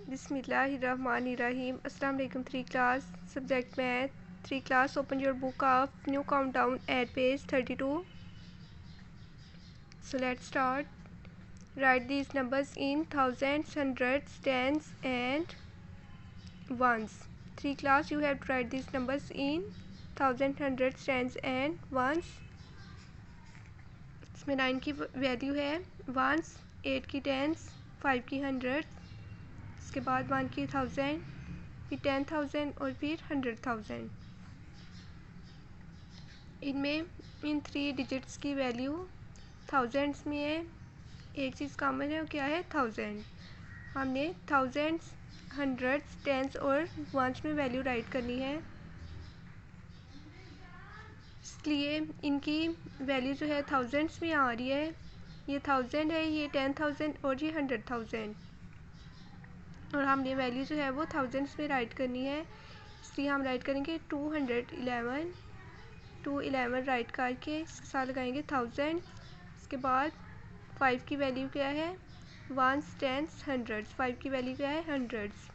Bismillahirrahmanirrahim. Assalamu alaikum 3 class. Subject math 3 class. Open your book of new countdown at page 32. So let's start. Write these numbers in thousands, hundreds, tens and ones. 3 class, you have to write these numbers in thousands, hundreds, tens and ones. इसमें 9 की value है once, 8 की tense, 5 की hundreds, उसके बाद 1 की 1000, फिर 10,000 और फिर 100,000। इनमें इन 3 डिजिट्स की वैल्यू थाउजेंड्स में है। एक चीज़ कॉमन है, वो क्या है? 1000। हमने थाउजेंड्स, हंड्रेड्स, टेंस और वंस में वैल्यू राइट करनी है, इसलिए इनकी वैल्यू जो है थाउजेंड्स में आ रही है। ये 1000 है, ये 10,000 और ये 100,000, और हमने वैल्यू जो है वो थाउजेंड्स में राइट करनी है, इसलिए हम राइट करेंगे 211। 211 राइट करके इसके साथ लगाएंगे 1000। इसके बाद 5 की वैल्यू क्या है? Once, tens, hundreds. 5 की वैल्यू क्या है? हंड्रेड्स।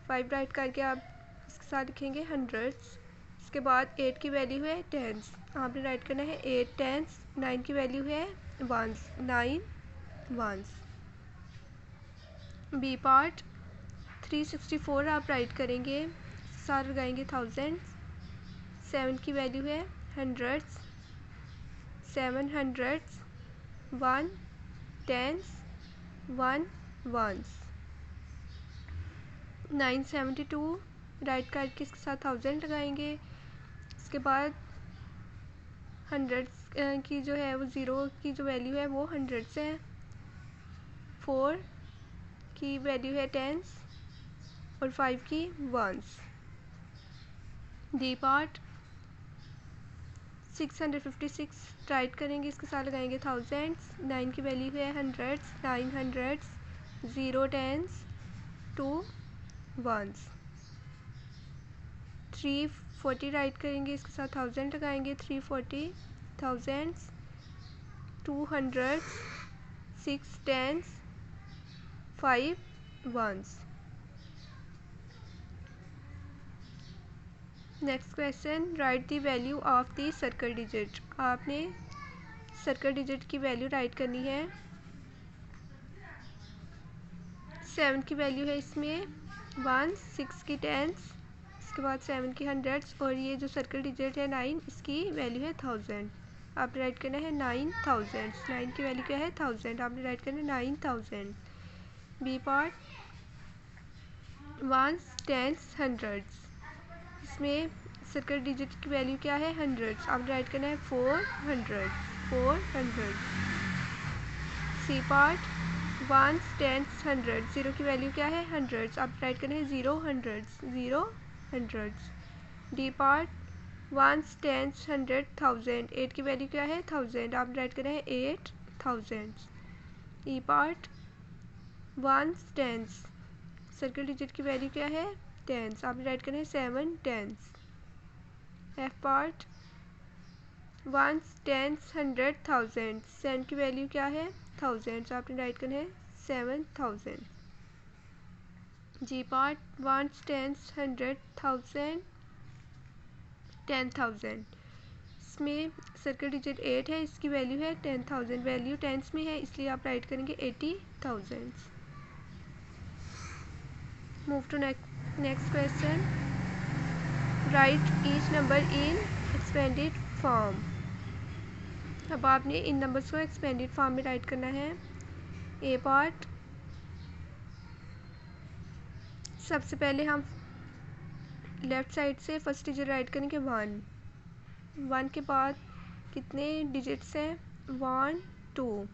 5 राइट करके आप इसके साथ लिखेंगे हंड्रेड्स। इसके बाद 8 की वैल्यू है टेंस, आपने राइट करना है 8 टेंस। 9 की वैल्यू है वंस, 9 वंस। बी पार्ट 364 आप राइट करेंगे, साथ लगाएंगे थाउजेंड्स। 7 की वैल्यू है hundreds, 7 hundreds. 1 tens, 1 ones. 972 write करके इसके साथ 1000 लगाएंगे। इसके बाद हंड्रेड्स की जो है वो ज़ीरो की जो वैल्यू है वो हंड्रेड्स है। 4 की वैल्यू है टेंस और 5 की वंस। डी पार्ट 656 राइट करेंगे, इसके साथ लगाएंगे थाउजेंड्स। 9 की वैल्यू है hundreds, 9 hundreds. 0 tens, 2 ones. 340 write करेंगे, इसके साथ 1000 लगाएंगे। 340 thousands, 2 hundreds, 6 tens, 5 ones. Next question, write the value of the circle digit. आपने सर्कल डिजिट की वैल्यू राइट करनी है। 7 की वैल्यू है इसमें वंस, 6 की टेंस, इसके बाद 7 की हंड्रेड्स, और ये जो सर्कल डिजिट है 9, इसकी वैल्यू है 1000। आपने राइट करना है 9000। 9 की वैल्यू क्या है? 1000। आपने राइट करना है 9000। B part ones, tens, hundreds. इसमें सर्कल डिजिट की वैल्यू क्या है? हंड्रेड्स। आपने राइट करना है 400। 400। C part ones, tens, hundred. 0 की वैल्यू क्या है? हंड्रेड्स। आप राइट करना है 0 hundreds. 0 hundreds. D part ones, tens, hundred, 1000। 8 की वैल्यू क्या है? 1000। आप राइट करना है 8000। E part ones, tens, circle digit की वैल्यू क्या है? टेंस। आपने राइट करना है 7 tens. F part ones, tens, hundred, 1000। 7 की वैल्यू क्या है? 1000। आपने राइट करना है 7000। जी पार्ट वंस, टेंस, हंड्रेड, 1000, 10,000। इसमें सर्कल डिजिट 8 है, इसकी वैल्यू है 10,000। वैल्यू टेंस में है, इसलिए आप राइट करेंगे 80,000। Move to next question, write each number in expanded form. अब आपने इन नंबर्स को एक्सपेंडेड फॉर्म में राइट करना है। ए पार्ट सबसे पहले हम लेफ़्ट साइड से फर्स्ट डिजिट राइट करेंगे 1। 1 के बाद कितने डिजिट्स हैं? 1 2।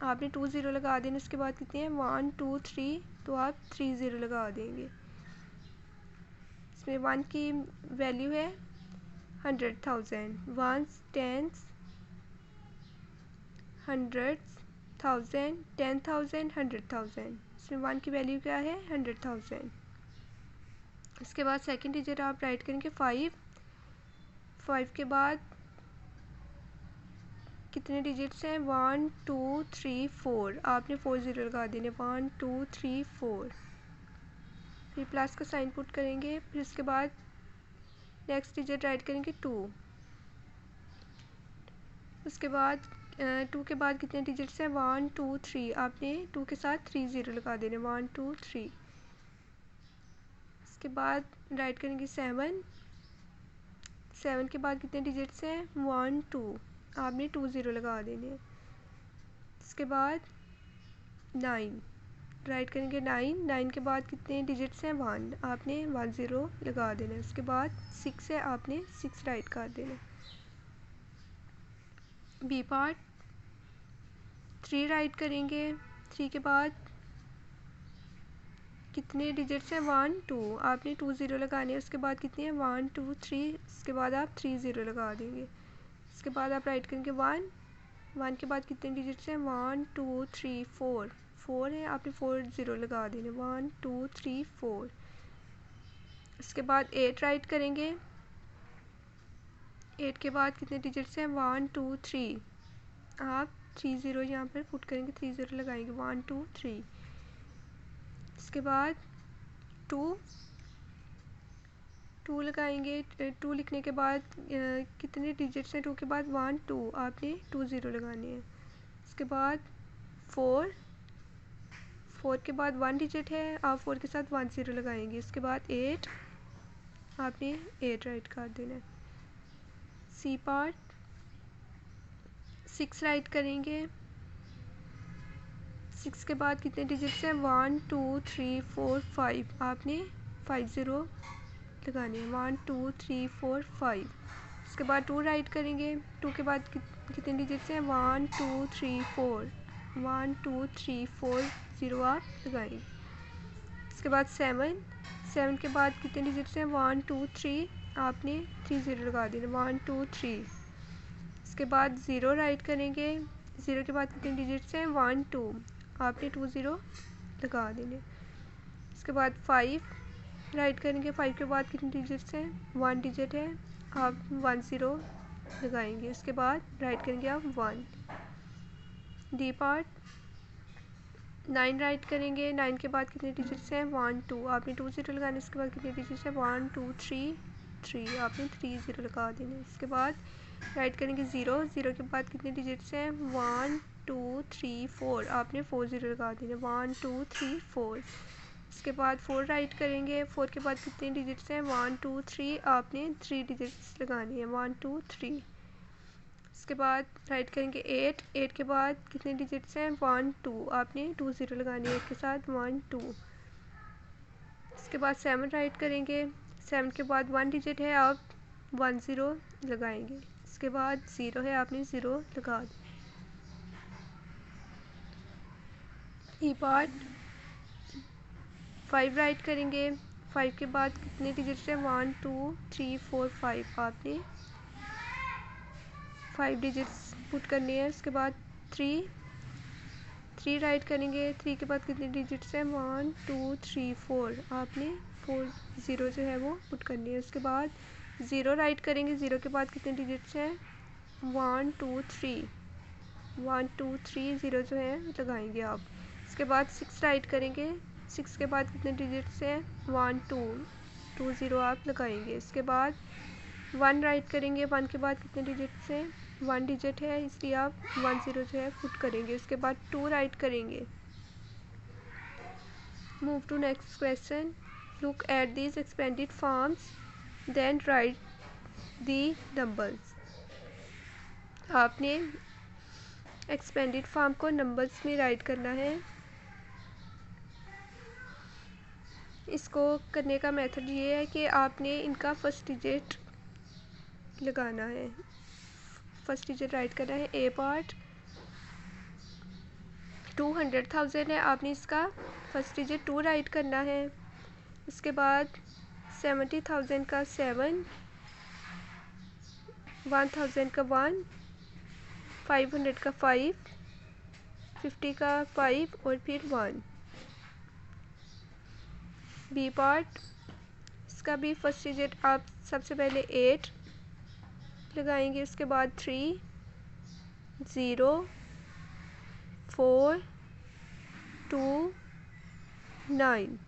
आपने 2 0 लगा देना। उसके बाद कितने हैं? 1 2 3, तो आप 3 0 लगा देंगे। इसमें 1 की वैल्यू है 100,000। Ones, tens, hundreds, 1000, 10,000, 100,000। इसमें 1 की वैल्यू क्या है? 100,000। इसके बाद सेकंड डिजिट आप राइट करेंगे 5। 5 के बाद कितने डिजिट्स हैं? 1 2 3 4। आपने 4 0 लगा देने। 1 2 3 4। फिर प्लस का साइन पुट करेंगे, फिर उसके बाद नेक्स्ट डिजिट राइट करेंगे 2। उसके बाद 2 के बाद कितने डिजिट्स हैं 1 2 3, आपने 2 के साथ 3 ज़ीरो लगा देने 1 2 3। उसके बाद राइट करेंगे 7, 7 के बाद कितने डिजिट्स हैं 1 2, आपने 2 ज़ीरो लगा देने। उसके बाद 9 राइट करेंगे 9, 9 के बाद कितने डिजिट्स हैं 1, आपने 1 ज़ीरो लगा देना। उसके बाद 6 है, आपने 6 राइट कर देना। बी पार्ट 3 राइट करेंगे, 3 के बाद कितने डिजिट्स हैं 1 2, आपने 2 ज़ीरो लगाने हैं। उसके बाद कितने हैं 1 2 3, उसके बाद आप 3 ज़ीरो लगा देंगे। उसके बाद आप राइट करेंगे 1, 1 के बाद कितने डिजिट्स हैं 1 2 3 4, 4 है, आपने 4 ज़ीरो लगा देने 1 2 3 4। उसके बाद 8 राइट करेंगे, 8 के बाद कितने डिजिट्स हैं 1 2 3, आप 3 ज़ीरो यहाँ पर पुट करेंगे, 3 ज़ीरो लगाएंगे 1 2 3। उसके बाद 2 लगाएंगे, 2 लिखने के बाद कितने डिजिट्स हैं 2 के बाद 1 2, आपने 2 ज़ीरो लगाने हैं। उसके बाद 4 के बाद 1 डिजिट है, आप 4 के साथ 1 ज़ीरो लगाएंगे। उसके बाद 8, आपने 8 राइट कर देना है। सी पार्ट 6 राइट करेंगे, 6 के बाद कितने डिजिट्स हैं 1 2 3 4 5, आपने 5 ज़ीरो लगाने हैं 1 2 3 4 5। उसके बाद 2 राइट करेंगे, 2 के बाद कितने डिजिट्स हैं 1 2 3 4, 1 2 3 4 ज़ीरो आप लगाएंगे। उसके बाद 7 के बाद कितने डिजिट्स हैं 1 2 3, आपने 3 ज़ीरो लगा देना 1 2 3। उसके बाद 0 राइट करेंगे, 0 के बाद कितने डिजिट्स हैं 1 2, आपने 2 ज़ीरो लगा देने। उसके बाद 5 राइट करेंगे, 5 के बाद कितने डिजिट्स हैं 1 डिजिट है, आप 1 ज़ीरो लगाएंगे। उसके बाद राइट करेंगे आप 1। डी पार्ट 9 राइट करेंगे, 9 के बाद कितने डिजिट्स हैं 1 2, आपने 2 ज़ीरो लगाने। उसके बाद कितने डिजिट्स हैं 1 2 3 3, आपने 3 ज़ीरो लगा देने। उसके बाद राइट करेंगे 0, 0 के बाद कितने डिजिट्स हैं 1 2 3 4, आपने 4 ज़ीरो लगा देने 1 2 3 4। उसके बाद 4 राइट करेंगे, 4 के बाद कितने डिजिट्स हैं 1 2 3, आपने 3 डिजिट्स लगानी है 1 2 3। उसके बाद राइट करेंगे 8, 8 के बाद कितने डिजिट्स हैं 1 2, आपने 2 ज़ीरो लगानी है 8 के साथ 1 2। उसके बाद 7 राइट करेंगे, 7 के बाद 1 डिजिट है, आप 1 ज़ीरो लगाएंगे। उसके बाद 0 है, आपने 0 लगा दिया। ई पार्ट 5 राइट करेंगे, 5 के बाद कितने डिजिट्स हैं 1 2 3 4 5, आपने 5 डिजिट्स पुट करने हैं। उसके बाद 3 राइट करेंगे, 3 के बाद कितने डिजिट्स हैं 1 2 3 4, आपने 4 ज़ीरो जो है वो पुट करनी है। उसके बाद 0 राइट करेंगे, 0 के बाद कितने डिजिट्स हैं 1 2 3, 1 2 3 ज़ीरो जो है लगाएंगे आप। उसके बाद 6 राइट करेंगे, 6 के बाद कितने डिजिट्स हैं 1 2 ज़ीरो आप लगाएंगे। उसके बाद 1 राइट करेंगे, 1 के बाद कितने डिजिट्स हैं 1 डिजिट है, इसलिए आप 1 ज़ीरो जो है पुट करेंगे। उसके बाद 2 राइट करेंगे। Move to next question. Look at these expanded forms then write the numbers. आपने एक्सपेंडेड फॉर्म को नंबर्स में राइट करना है। इसको करने का मेथड ये है कि आपने इनका फर्स्ट डिजिट लगाना है, फर्स्ट डिजिट राइट करना है। ए पार्ट 200,000 है, आपने इसका फर्स्ट डिजिट 2 राइट करना है। उसके बाद 70,000 का 7, 1000 का 1, 500 का 5, 50 का 5 और फिर 1। बी पार्ट इसका भी फर्स्ट डिजिट आप सबसे पहले 8 लगाएंगे, उसके बाद 3 0 4 2 9।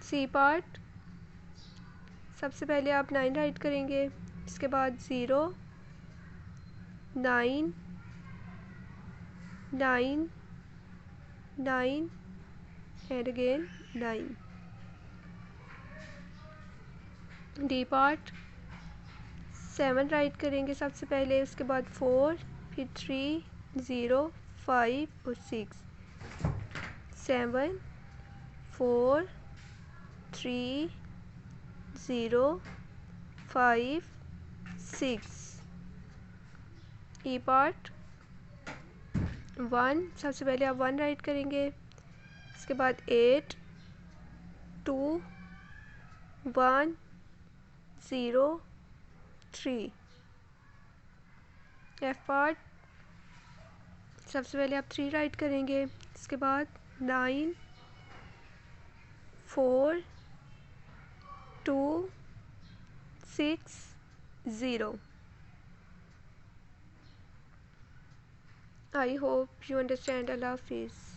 सी पार्ट, सबसे पहले आप 9 राइट करेंगे, इसके बाद 0 9 9 9 and again 9। D part 7 right करेंगे सबसे पहले, उसके बाद 4, फिर 3 0 5 और 6, 7 4 3 0 5 6। ई पार्ट 1, सबसे पहले आप 1 राइट करेंगे, इसके बाद 8 2 1 0 3। एफ पार्ट, सबसे पहले आप 3 राइट करेंगे, इसके बाद 9 4 2 6 0। I hope you understand. Allah Hafiz.